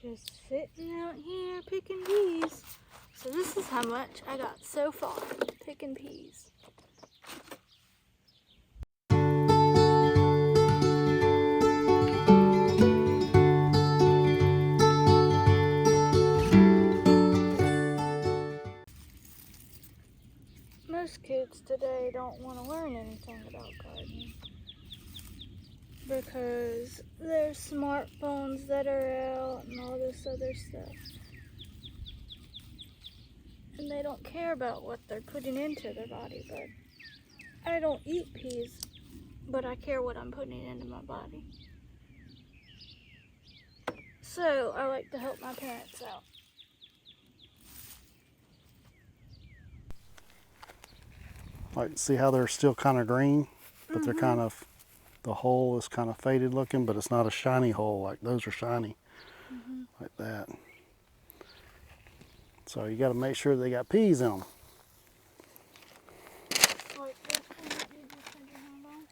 Just sitting out here picking peas. So this is how much I got so far picking peas. Most kids today don't want to learn anything about gardening because there's smartphones that are out and all this other stuff. And they don't care about what they're putting into their body, but I don't eat peas, but I care what I'm putting into my body. So I like to help my parents out. Like, see how they're still kind of green, but they're kind of, the hole is kind of faded looking, but it's not a shiny hole like those are shiny, like that. So you got to make sure they got peas in them. Like this one that you just had your hand on?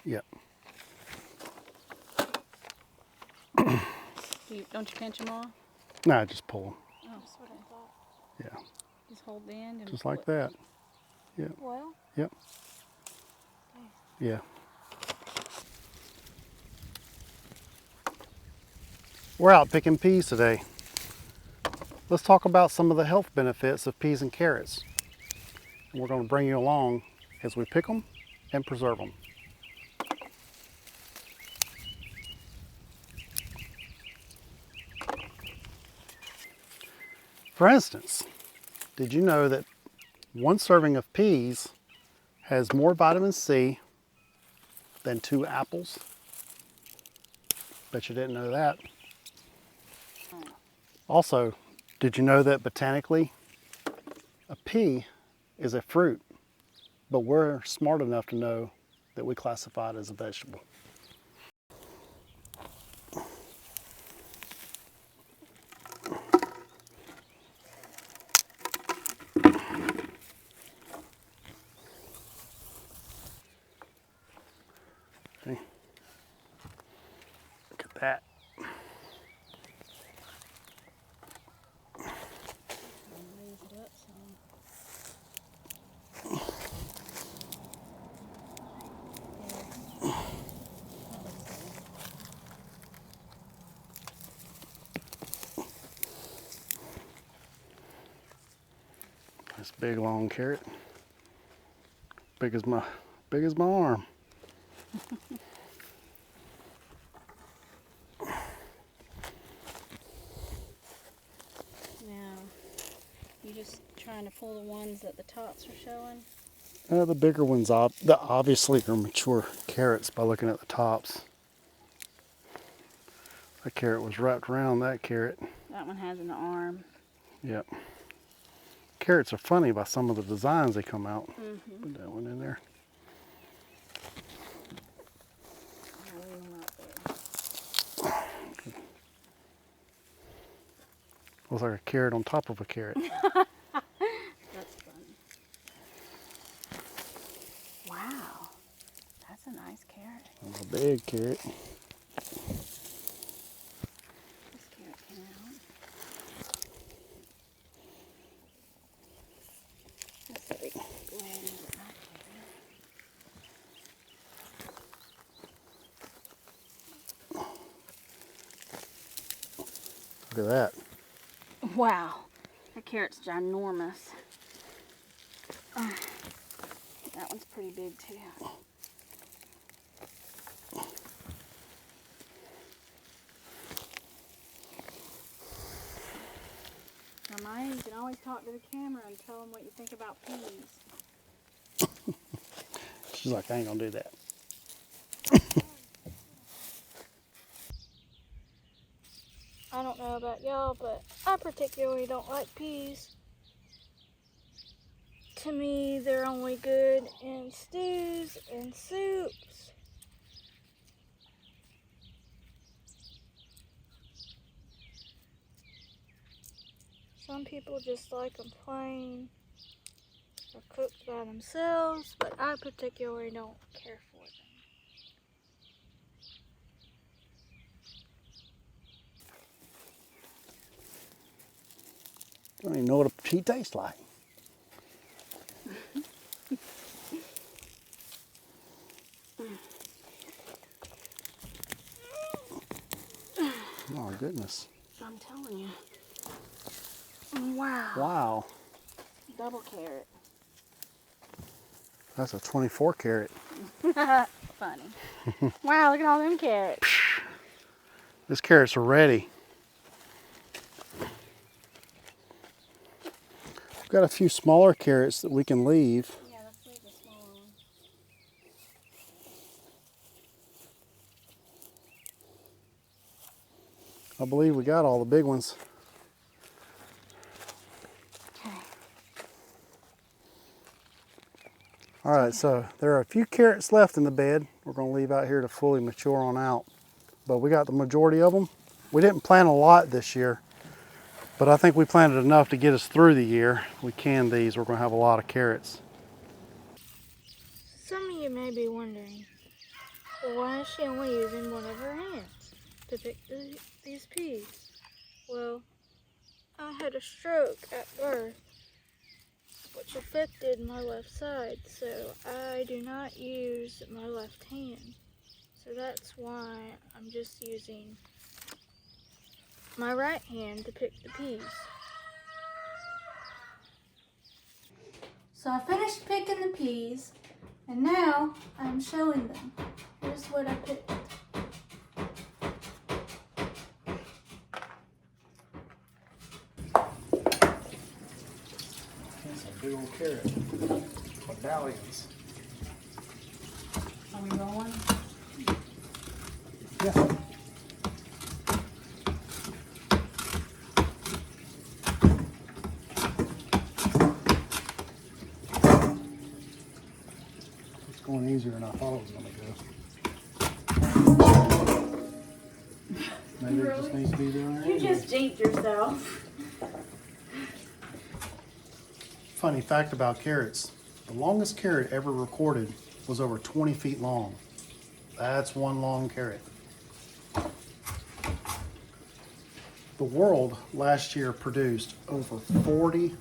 Yep. Don't you pinch them off? No, just pull them. Oh, that's what I thought. Yeah. Just hold the end and Just pull like it. that. Yeah. Well, Yep. Yeah. We're out picking peas today. Let's talk about some of the health benefits of peas and carrots. And we're going to bring you along as we pick them and preserve them. For instance, did you know that one serving of peas has more vitamin C than 2 apples? Bet you didn't know that. Also, did you know that botanically, a pea is a fruit, but we're smart enough to know that we classify it as a vegetable. Okay. Look at that. Raise it up some. This big long carrot, big as my arm. Now, you just trying to pull the ones that the tops are showing? The bigger ones obviously are mature carrots by looking at the tops. That carrot was wrapped around that carrot. That one has an arm. Yep. Carrots are funny by some of the designs they come out. Put that one in there. I'll leave them out there. Looks like a carrot on top of a carrot. That's funny. Wow, that's a nice carrot. That's a big carrot. This carrot came out. Let's see. Go ahead and get that Look at that. carrot. Wow, that carrot's ginormous. That one's pretty big too. Now, Maya, you can always talk to the camera and tell them what you think about peas. She's like, I ain't gonna do that. I don't know about y'all, but I particularly don't like peas. To me, they're only good in stews and soups. Some people just like them plain or cooked by themselves, but I particularly don't care for them. don't even know what a pea tastes like. Oh, goodness. I'm telling you. Wow. Wow. Double carrot. That's a 24 carat. Funny. Wow, look at all them carrots. These carrots are ready. We've got a few smaller carrots that we can leave. Yeah, let's leave the smaller one. I believe we got all the big ones. Okay. All right, so there are a few carrots left in the bed. We're going to leave out here to fully mature on out. But we got the majority of them. We didn't plant a lot this year, but I think we planted enough to get us through the year. We canned these. We're going to have a lot of carrots. Some of you may be wondering, well, why is she only using one of her hands to pick these peas? Well, I had a stroke at birth, which affected my left side, so I do not use my left hand. So that's why I'm just using my right hand to pick the peas. So I finished picking the peas, and now I'm showing them. Here's what I picked. That's a big old carrot. Medallions. Are we rolling? Yeah. It's going easier than I thought it was going to go. Maybe it just needs to be doing it. You just jinxed yourself. Funny fact about carrots. The longest carrot ever recorded was over 20 feet long. That's one long carrot. The world last year produced over 40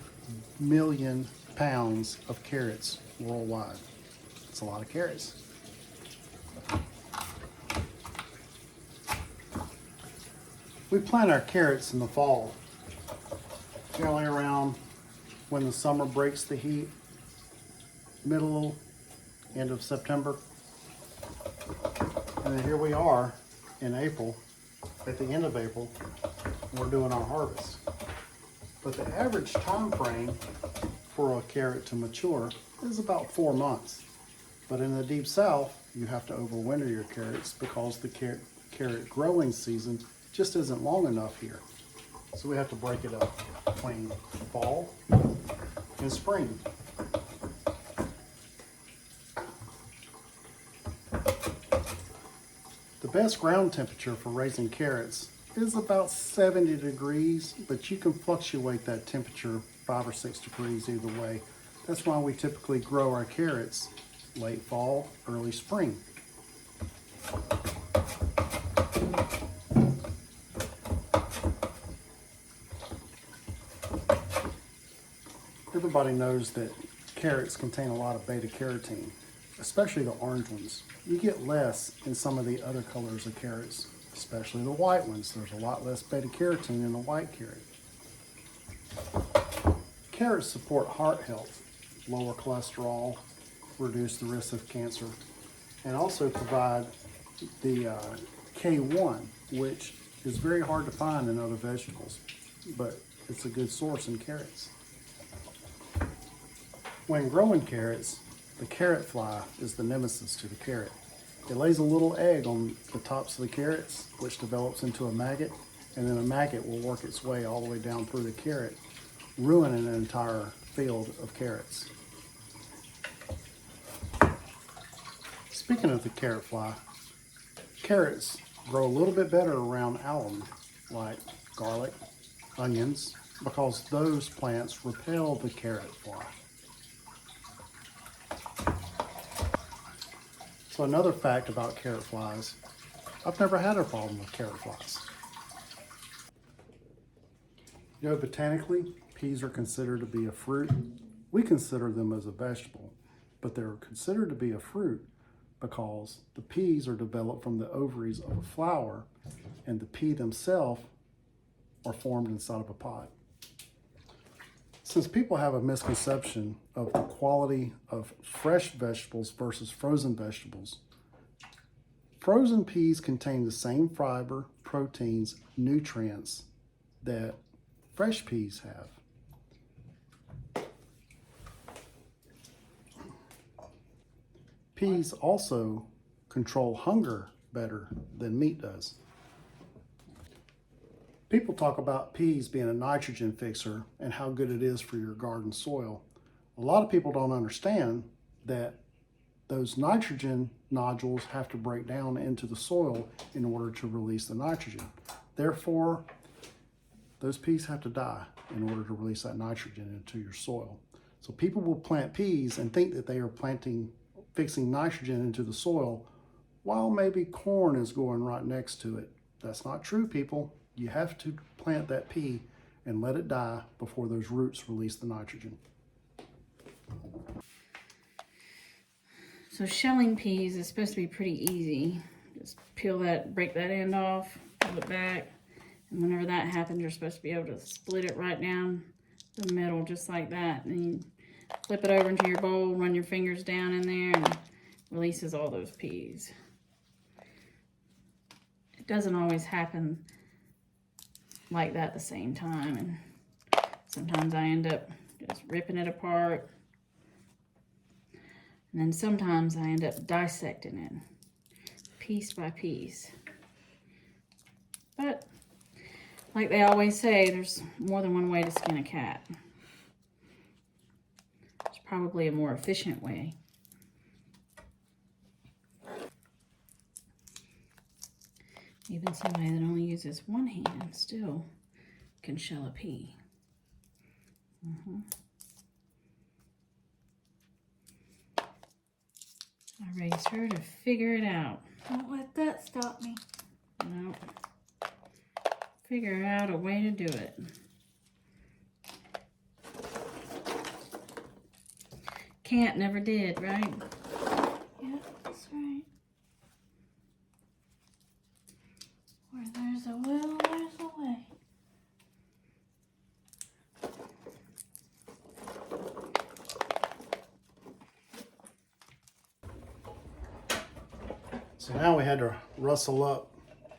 million pounds of carrots worldwide. That's a lot of carrots. We plant our carrots in the fall, generally around when the summer breaks the heat, middle, end of September. And then here we are in April, at the end of April, we're doing our harvest. But the average time frame for a carrot to mature is about 4 months. But in the deep south, you have to overwinter your carrots because the carrot growing season just isn't long enough here. So we have to break it up between fall and spring. The best ground temperature for raising carrots is about 70 degrees, but you can fluctuate that temperature 5 or 6 degrees either way. That's why we typically grow our carrots late fall, early spring. Everybody knows that carrots contain a lot of beta carotene, especially the orange ones. You get less in some of the other colors of carrots, especially the white ones. There's a lot less beta carotene in the white carrot. Carrots support heart health, lower cholesterol, reduce the risk of cancer, and also provide the K1, which is very hard to find in other vegetables, but it's a good source in carrots. When growing carrots, the carrot fly is the nemesis to the carrot. It lays a little egg on the tops of the carrots, which develops into a maggot, and then a maggot will work its way all the way down through the carrot, ruining an entire field of carrots. Speaking of the carrot fly, carrots grow a little bit better around alum, like garlic, onions, because those plants repel the carrot fly. So another fact about carrot flies, I've never had a problem with carrot flies. You know, botanically, peas are considered to be a fruit. We consider them as a vegetable, but they're considered to be a fruit because the peas are developed from the ovaries of a flower, and the pea themselves are formed inside of a pod. Since people have a misconception of the quality of fresh vegetables versus frozen vegetables, frozen peas contain the same fiber, proteins, nutrients that fresh peas have. Peas also control hunger better than meat does. People talk about peas being a nitrogen fixer and how good it is for your garden soil. A lot of people don't understand that those nitrogen nodules have to break down into the soil in order to release the nitrogen. Therefore, those peas have to die in order to release that nitrogen into your soil. So people will plant peas and think that they are fixing nitrogen into the soil while maybe corn is going right next to it. That's not true, people. You have to plant that pea and let it die before those roots release the nitrogen. So shelling peas is supposed to be pretty easy. Just break that end off, pull it back, and whenever that happens, you're supposed to be able to split it right down the middle, just like that. And you flip it over into your bowl, run your fingers down in there, and releases all those peas. It doesn't always happen like that at the same time, and sometimes I end up just ripping it apart, and then sometimes I end up dissecting it piece by piece. But like they always say, there's more than one way to skin a cat. There's probably a more efficient way. Even somebody that only uses one hand still can shell a pea. I raised her to figure it out. Don't let that stop me. No. Figure out a way to do it. Can't, never did, right? Yeah, that's right. Where there's a will, there's a way. So now we had to rustle up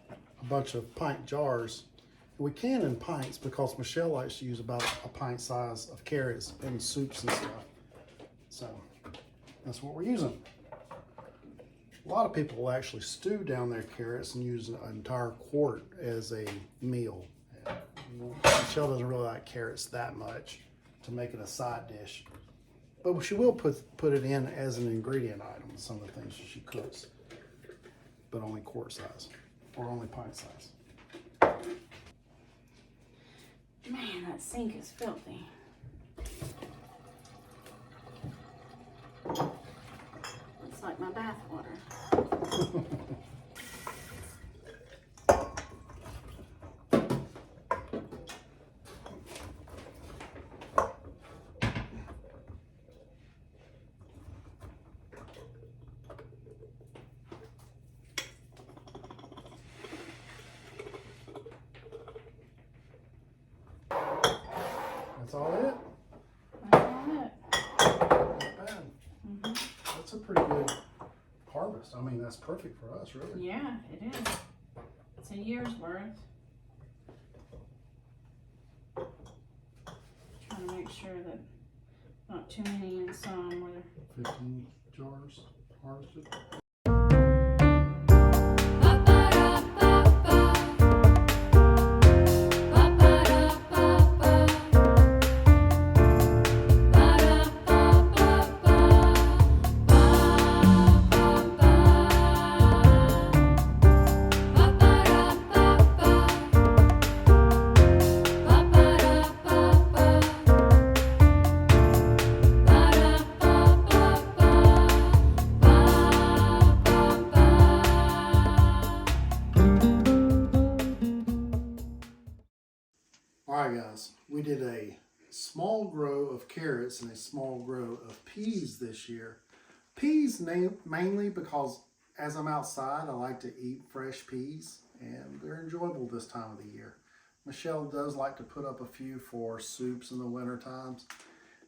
a bunch of pint jars. We can in pints because Michelle likes to use about a pint size of carrots in soups and stuff. So that's what we're using. A lot of people will actually stew down their carrots and use an entire quart as a meal. Michelle doesn't really like carrots that much to make it a side dish, but she will put it in as an ingredient item in some of the things that she cooks, but only quart size or only pint size. Man, that sink is filthy. It's like my bath water. That's all it? That's all it. Not bad. That's a pretty good harvest. I mean, that's perfect for us, really. Yeah, it is. It's a year's worth. Trying to make sure that not too many in some where 15 jars harvested. All right, guys, we did a small grow of carrots and a small grow of peas this year. Peas mainly because as I'm outside, I like to eat fresh peas, and they're enjoyable this time of the year. Michelle does like to put up a few for soups in the winter times.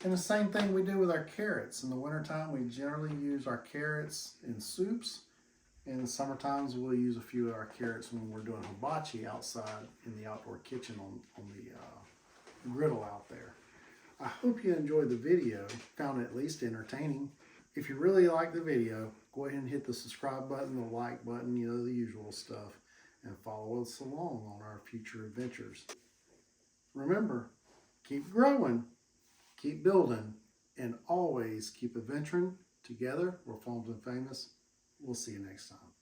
And the same thing we do with our carrots. In the wintertime, we generally use our carrots in soups. In the summer times, we'll use a few of our carrots when we're doing hibachi outside in the outdoor kitchen on the griddle out there. I hope you enjoyed the video, found it at least entertaining. If you really like the video, go ahead and hit the subscribe button, the like button, you know, the usual stuff, and follow us along on our future adventures. Remember, keep growing, keep building, and always keep adventuring. Together, we're Farms and Famous. We'll see you next time.